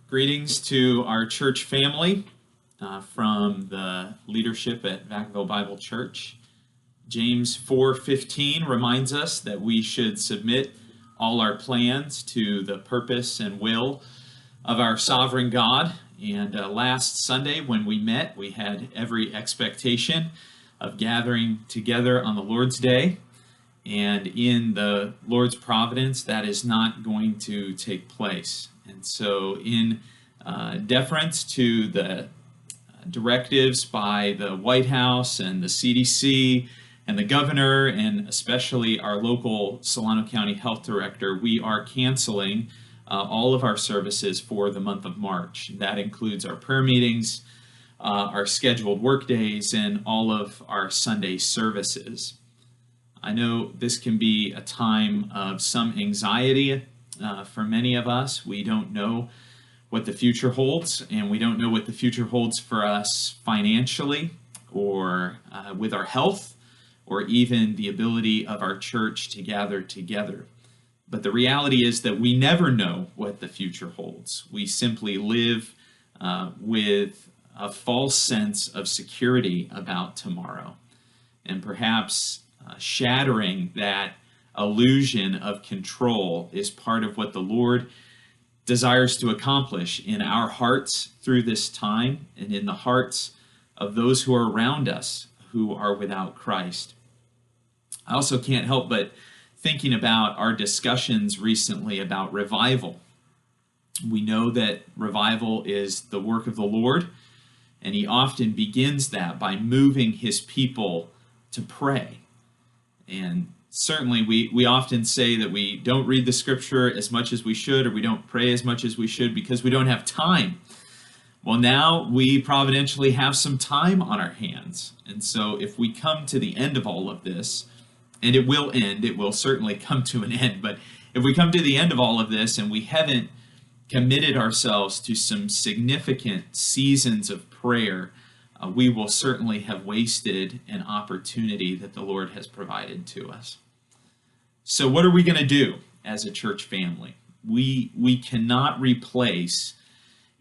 Greetings to our church family from the leadership at Vacaville Bible Church. James 4:15 reminds us that we should submit all our plans to the purpose and will of our sovereign God. And last Sunday when we met, we had every expectation of gathering together on the Lord's Day. And in the Lord's providence, that is not going to take place. And so in deference to the directives by the White House and the CDC and the governor, and especially our local Solano County Health Director, we are canceling all of our services for the month of March. That includes our prayer meetings, our scheduled work days, and all of our Sunday services. I know this can be a time of some anxiety for many of us. We don't know what the future holds, and we don't know what the future holds for us financially or with our health, or even the ability of our church to gather together. But the reality is that we never know what the future holds. We simply live with a false sense of security about tomorrow. And perhaps shattering that illusion of control is part of what the Lord desires to accomplish in our hearts through this time, and in the hearts of those who are around us who are without Christ. I also can't help but thinking about our discussions recently about revival. We know that revival is the work of the Lord, and he often begins that by moving his people to pray. And certainly we often say that we don't read the scripture as much as we should, or we don't pray as much as we should because we don't have time. Well, now we providentially have some time on our hands. And so if we come to the end of all of this, and it will end, it will certainly come to an end, but if we come to the end of all of this and we haven't committed ourselves to some significant seasons of prayer, we will certainly have wasted an opportunity that the Lord has provided to us. So what are we going to do as a church family? We cannot replace,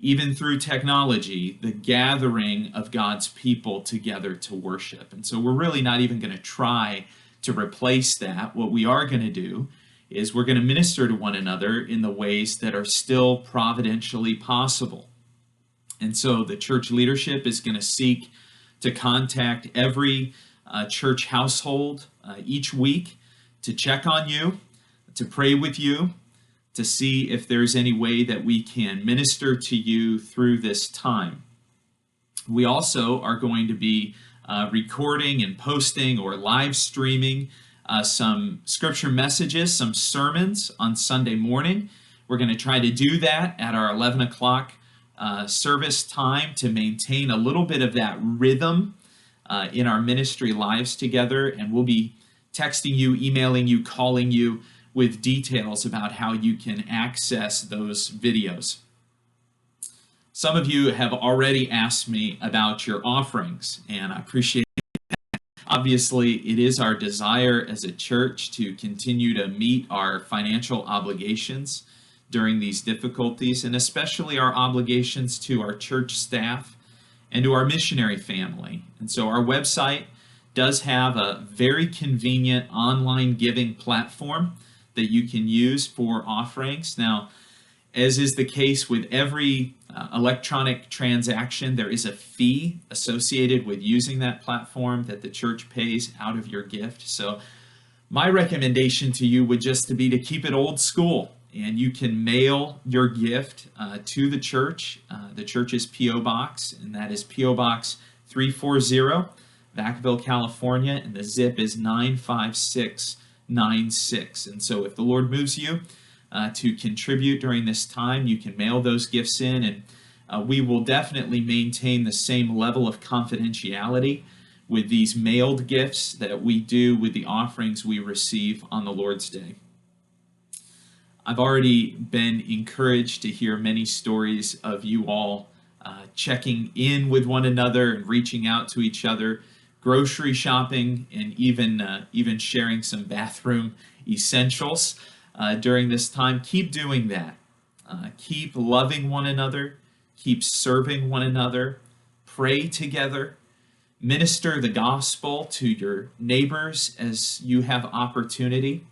even through technology, the gathering of God's people together to worship. And so we're really not even going to try to replace that. What we are going to do is we're going to minister to one another in the ways that are still providentially possible. And so the church leadership is going to seek to contact every church household each week to check on you, to pray with you, to see if there's any way that we can minister to you through this time. We also are going to be recording and posting or live streaming some scripture messages, some sermons on Sunday morning. We're going to try to do that at our 11 o'clock service time to maintain a little bit of that rhythm in our ministry lives together, and we'll be texting you, emailing you, calling you with details about how you can access those videos. Some of you have already asked me about your offerings, and I appreciate that. Obviously, it is our desire as a church to continue to meet our financial obligations during these difficulties, and especially our obligations to our church staff and to our missionary family. And so our website does have a very convenient online giving platform that you can use for offerings. Now, as is the case with every electronic transaction, there is a fee associated with using that platform that the church pays out of your gift. So my recommendation to you would just to be to keep it old school. And you can mail your gift to the church. The church's P.O. Box, and that is P.O. Box 340, Vacaville, California, and the zip is 95696. And so if the Lord moves you to contribute during this time, you can mail those gifts in, and we will definitely maintain the same level of confidentiality with these mailed gifts that we do with the offerings we receive on the Lord's Day. I've already been encouraged to hear many stories of you all checking in with one another and reaching out to each other, grocery shopping, and even sharing some bathroom essentials during this time. Keep doing that. Keep loving one another, keep serving one another, pray together, minister the gospel to your neighbors as you have opportunity.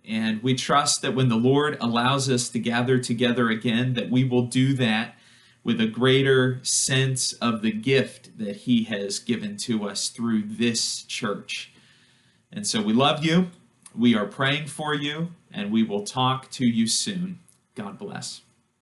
And we trust that when the Lord allows us to gather together again, that we will do that with a greater sense of the gift that he has given to us through this church. And so we love you, we are praying for you, and we will talk to you soon. God bless.